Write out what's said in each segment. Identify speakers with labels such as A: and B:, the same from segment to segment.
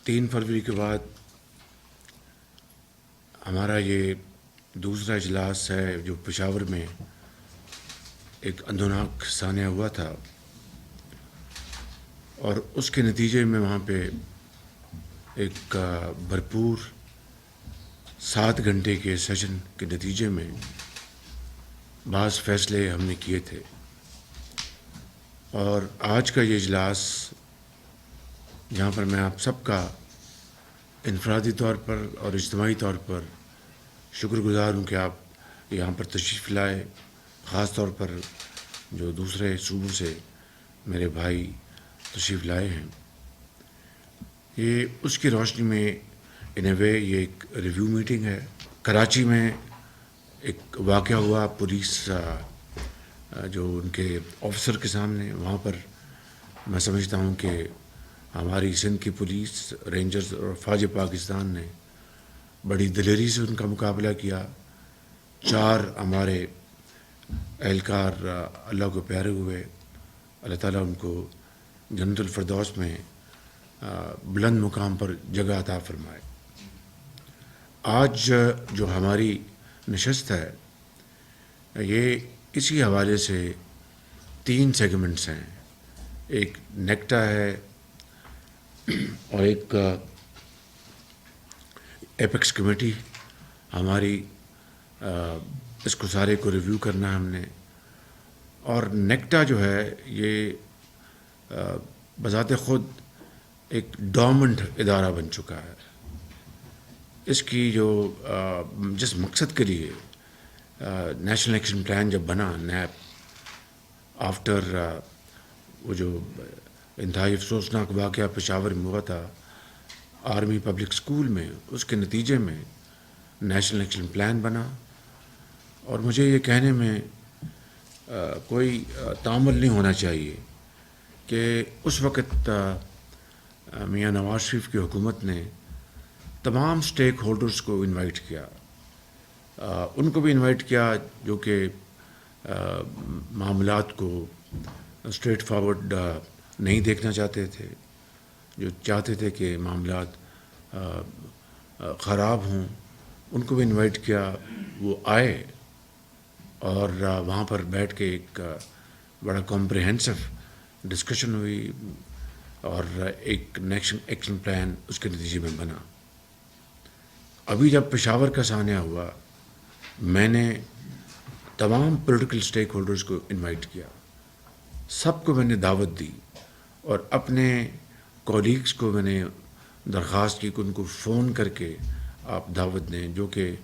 A: 3 فروری کے بعد ہمارا یہ دوسرا اجلاس ہے جو پشاور میں ایک اندوناک سانحہ ہوا تھا، اور اس کے نتیجے میں وہاں پہ ایک بھرپور 7 گھنٹے کے سیشن کے نتیجے میں بعض فیصلے ہم نے کیے تھے. اور آج کا یہ اجلاس جہاں پر میں آپ سب کا انفرادی طور پر اور اجتماعی طور پر شکر گزار ہوں کہ آپ یہاں پر تشریف لائے، خاص طور پر جو دوسرے صوبوں سے میرے بھائی تشریف لائے ہیں. یہ اس کی روشنی میں ان اے وے یہ ایک ریویو میٹنگ ہے. کراچی میں ایک واقعہ ہوا پولیس جو ان کے آفیسر کے سامنے، وہاں پر میں سمجھتا ہوں کہ ہماری سندھ کی پولیس، رینجرز اور فوج پاکستان نے بڑی دلیری سے ان کا مقابلہ کیا. 4 ہمارے اہلکار اللہ کو پیارے ہوئے. اللہ تعالیٰ ان کو جنت الفردوس میں بلند مقام پر جگہ عطا فرمائے. آج جو ہماری نشست ہے یہ اسی حوالے سے 3 سیگمنٹس ہیں. ایک نیکٹا ہے اور ایک ایپیکس کمیٹی ہماری، اس کو سارے کو ریویو کرنا ہے ہم نے. اور نیکٹا جو ہے یہ بذات خود ایک ڈورمنٹ ادارہ بن چکا ہے. اس کی جو جس مقصد کے لیے نیشنل ایکشن پلان جب بنا نیپ، آفٹر وہ جو انتہائی افسوسناک واقعہ پشاور میں ہوا تھا آرمی پبلک اسکول میں، اس کے نتیجے میں نیشنل ایکشن پلان بنا. اور مجھے یہ کہنے میں کوئی تامل نہیں ہونا چاہیے کہ اس وقت میاں نواز شریف کی حکومت نے تمام سٹیک ہولڈرز کو انوائٹ کیا. ان کو بھی انوائٹ کیا جو کہ معاملات کو اسٹریٹ فارورڈ نہیں دیکھنا چاہتے تھے، جو چاہتے تھے کہ معاملات خراب ہوں. ان کو بھی انوائٹ کیا، وہ آئے اور وہاں پر بیٹھ کے ایک بڑا کمپریہنسو ڈسکشن ہوئی اور ایک نیشنل ایکشن پلان اس کے نتیجے میں بنا. ابھی جب پشاور کا سانحہ ہوا، میں نے تمام پولیٹیکل سٹیک ہولڈرز کو انوائٹ کیا، سب کو میں نے دعوت دی، اور اپنے کولیگز کو میں نے درخواست کی کہ ان کو فون کر کے آپ دعوت دیں، جو کہ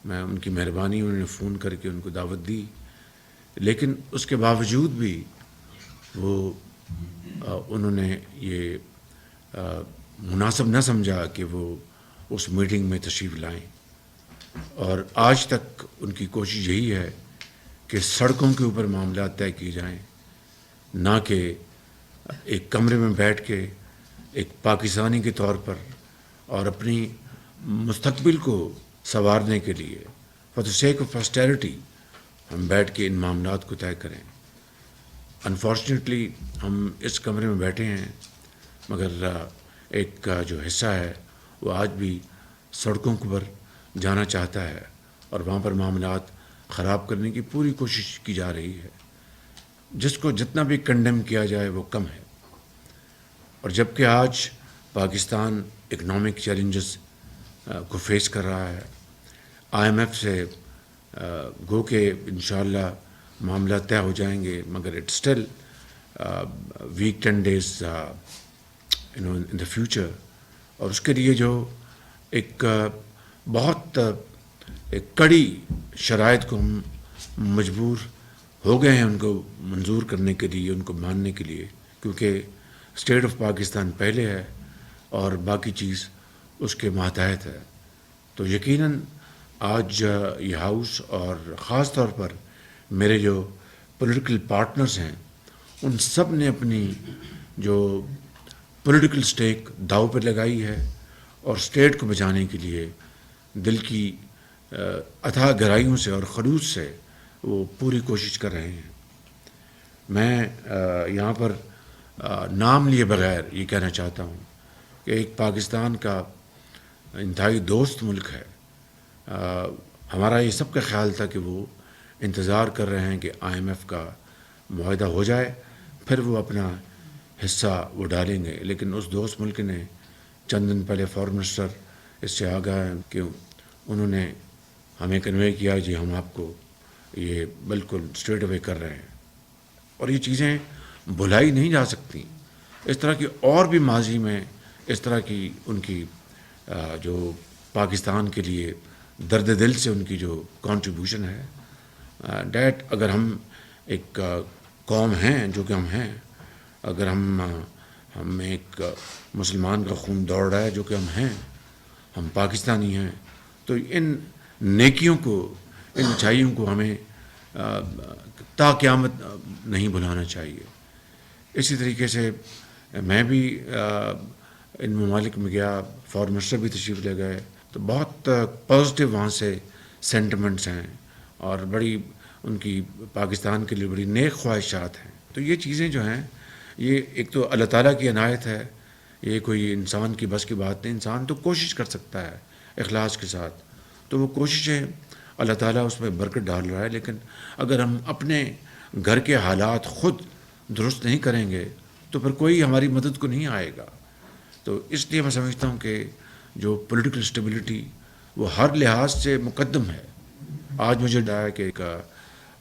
A: میں ان کی مہربانی انہوں نے فون کر کے ان کو دعوت دی. لیکن اس کے باوجود بھی وہ انہوں نے یہ مناسب نہ سمجھا کہ وہ اس میٹنگ میں تشریف لائیں. اور آج تک ان کی کوشش یہی ہے کہ سڑکوں کے اوپر معاملات طے کیے جائیں، نہ کہ ایک کمرے میں بیٹھ کے ایک پاکستانی کے طور پر اور اپنی مستقبل کو سنوارنے کے لیے فار دا سیک آف پاسٹیرٹی ہم بیٹھ کے ان معاملات کو طے کریں. انفارچونیٹلی ہم اس کمرے میں بیٹھے ہیں، مگر ایک جو حصہ ہے وہ آج بھی سڑکوں پر جانا چاہتا ہے اور وہاں پر معاملات خراب کرنے کی پوری کوشش کی جا رہی ہے. جس کو جتنا بھی کنڈیم کیا جائے وہ کم ہے. اور جبکہ آج پاکستان اکنامک چیلنجز کو فیس کر رہا ہے، آئی ایم ایف سے گو کہ انشاءاللہ معاملات طے ہو جائیں گے، مگر it still week 10 days in the future. اور اس کے لیے جو ایک بہت ایک کڑی شرائط کو ہم مجبور ہو گئے ہیں ان کو منظور کرنے کے لیے، ان کو ماننے کے لیے، کیونکہ اسٹیٹ آف پاکستان پہلے ہے اور باقی چیز اس کے ماتحت ہے. تو یقیناً آج یہ ہاؤس اور خاص طور پر میرے جو پولیٹیکل پارٹنرز ہیں ان سب نے اپنی جو پولیٹیکل سٹیک داؤ پہ لگائی ہے اور اسٹیٹ کو بچانے کے لیے دل کی اتھاہ گہرائیوں سے اور خلوص سے وہ پوری کوشش کر رہے ہیں. میں یہاں پر نام لیے بغیر یہ کہنا چاہتا ہوں کہ ایک پاکستان کا انتہائی دوست ملک ہے. ہمارا یہ سب کا خیال تھا کہ وہ انتظار کر رہے ہیں کہ IMF کا معاہدہ ہو جائے, پھر وہ اپنا حصہ وہ ڈالیں گے. لیکن اس دوست ملک نے چند دن پہلے فارن منسٹر اس سے آگاہ ہیں کہ انہوں نے ہمیں کنوے کیا جی ہم آپ کو یہ بالکل اسٹریٹ اوے کر رہے ہیں. اور یہ چیزیں بھلائی نہیں جا سکتی. اس طرح کی اور بھی ماضی میں اس طرح کی ان کی جو پاکستان کے لیے درد دل سے ان کی جو کنٹریبیوشن ہے, ڈیٹ اگر ہم ایک قوم ہیں جو کہ ہم ہیں, اگر ہم ایک مسلمان کا خون دوڑ رہا ہے جو کہ ہم ہیں, ہم پاکستانی ہیں, تو ان نیکیوں کو, ان اچھائیوں کو ہمیں تا قیامت نہیں بھلانا چاہیے. اسی طریقے سے میں بھی ان ممالک میں گیا, فارن منسٹر بھی تشریف لے گئے, تو بہت پازیٹیو وہاں سے سینٹیمنٹس ہیں اور بڑی ان کی پاکستان کے لیے بڑی نیک خواہشات ہیں. تو یہ چیزیں جو ہیں یہ ایک تو اللہ تعالیٰ کی عنایت ہے, یہ کوئی انسان کی بس کی بات نہیں. انسان تو کوشش کر سکتا ہے اخلاص کے ساتھ, تو وہ کوششیں اللہ تعالیٰ اس میں برکت ڈال رہا ہے. لیکن اگر ہم اپنے گھر کے حالات خود درست نہیں کریں گے تو پھر کوئی ہماری مدد کو نہیں آئے گا. تو اس لیے میں سمجھتا ہوں کہ جو پولیٹیکل اسٹیبلٹی وہ ہر لحاظ سے مقدم ہے. آج مجھے ڈایا کہ ایک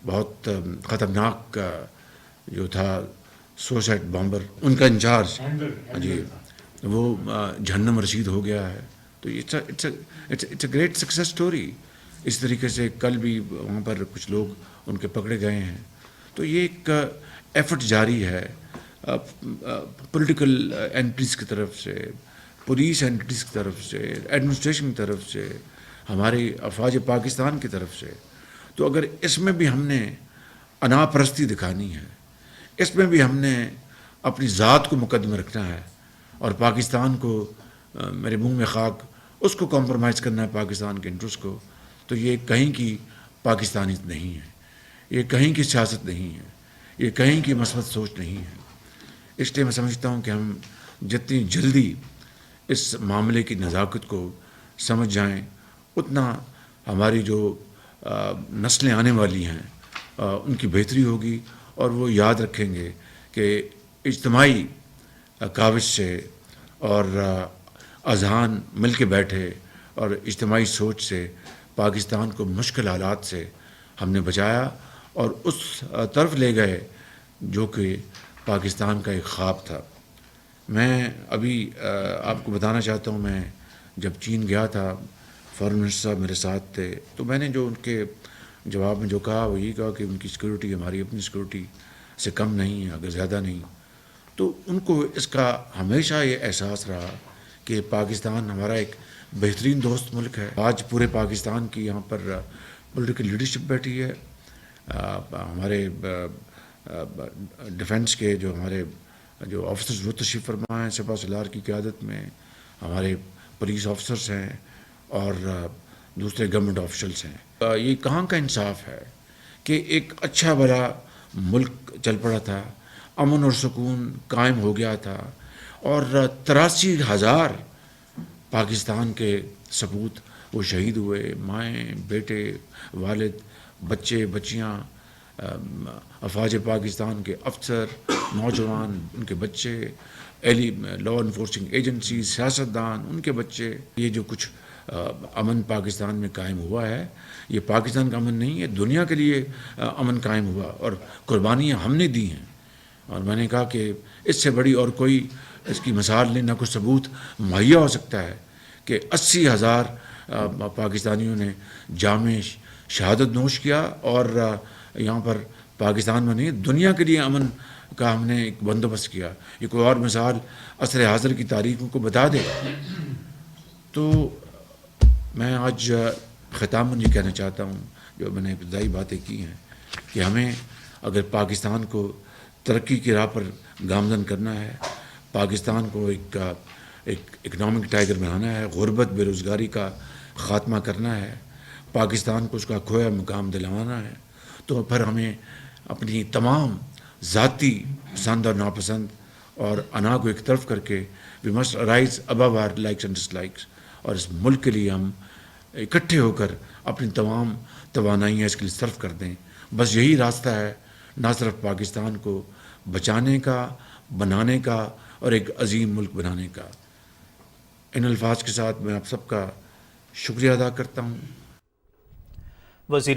A: بہت خطرناک جو تھا سوسائڈ بامبر, ان کا انچارج جی وہ جہنم رسید ہو گیا ہے. تو it's a great success story. اس طریقے سے کل بھی وہاں پر کچھ لوگ ان کے پکڑے گئے ہیں. تو یہ ایک ایفرٹ جاری ہے پولیٹیکل اینٹیز کی طرف سے, پولیس اینٹیز کی طرف سے, ایڈمنسٹریشن کی طرف سے, ہمارے افواج پاکستان کی طرف سے. تو اگر اس میں بھی ہم نے انا پرستی دکھانی ہے, اس میں بھی ہم نے اپنی ذات کو مقدم رکھنا ہے اور پاکستان کو میرے منہ میں خاک اس کو کمپرومائز کرنا ہے پاکستان کے انٹرسٹ کو, تو یہ کہیں کی پاکستانیت نہیں ہے, یہ کہیں کی سیاست نہیں ہے, یہ کہیں کی مثبت سوچ نہیں ہے. اس لیے میں سمجھتا ہوں کہ ہم جتنی جلدی اس معاملے کی نزاکت کو سمجھ جائیں اتنا ہماری جو نسلیں آنے والی ہیں ان کی بہتری ہوگی, اور وہ یاد رکھیں گے کہ اجتماعی کاوش سے اور اذہان مل کے بیٹھے اور اجتماعی سوچ سے پاکستان کو مشکل حالات سے ہم نے بچایا اور اس طرف لے گئے جو کہ پاکستان کا ایک خواب تھا. میں ابھی آپ کو بتانا چاہتا ہوں, میں جب چین گیا تھا, فارن منسٹر صاحب میرے ساتھ تھے, تو میں نے جو ان کے جواب میں جو کہا وہ یہ کہا کہ ان کی سیکورٹی ہماری اپنی سیکورٹی سے کم نہیں ہے, اگر زیادہ نہیں. تو ان کو اس کا ہمیشہ یہ احساس رہا کہ پاکستان ہمارا ایک بہترین دوست ملک ہے. آج پورے پاکستان کی یہاں پر پولیٹیکل لیڈرشپ بیٹھی ہے, ہمارے ڈیفنس کے جو ہمارے جو آفیسرز وہ تشریف فرما ہیں سپہ سالار کی قیادت میں, ہمارے پولیس آفیسرس ہیں اور دوسرے گورنمنٹ آفیشلس ہیں. یہ کہاں کا انصاف ہے کہ ایک اچھا بھلا ملک چل پڑا تھا, امن اور سکون قائم ہو گیا تھا, اور 83,000 پاکستان کے سپوت وہ شہید ہوئے, مائیں بیٹے والد بچے بچیاں, افواج پاکستان کے افسر نوجوان ان کے بچے, لا انفورسنگ ایجنسیز سیاستدان ان کے بچے. یہ جو کچھ امن پاکستان میں قائم ہوا ہے یہ پاکستان کا امن نہیں ہے, دنیا کے لیے امن قائم ہوا اور قربانیاں ہم نے دی ہیں. اور میں نے کہا کہ اس سے بڑی اور کوئی اس کی مثال نہیں, نہ کوئی ثبوت مہیا ہو سکتا ہے کہ 80,000 پاکستانیوں نے جام شہادت نوش کیا, اور یہاں پر پاکستان میں نہیں دنیا کے لیے امن کا ہم نے ایک بندوبست کیا. یہ کوئی اور مثال عصر حاضر کی تاریخوں کو بتا دے. تو میں آج ختام یہ کہنا چاہتا ہوں, جو میں نے ابتدائی باتیں کی ہیں, کہ ہمیں اگر پاکستان کو ترقی کی راہ پر گامزن کرنا ہے, پاکستان کو ایک اکنامک ٹائگر بنانا ہے, غربت بے روزگاری کا خاتمہ کرنا ہے, پاکستان کو اس کا کھویا مقام دلوانا ہے, تو پھر ہمیں اپنی تمام ذاتی پسند اور ناپسند اور انا کو ایک طرف کر کے we must rise above our likes and dislikes, اور اس ملک کے لیے ہم اکٹھے ہو کر اپنی تمام توانائیاں اس کے لیے صرف کر دیں. بس یہی راستہ ہے نہ صرف پاکستان کو بچانے کا، بنانے کا اور ایک عظیم ملک بنانے کا. ان الفاظ کے ساتھ میں آپ سب کا شکریہ ادا کرتا ہوں.
B: وزیر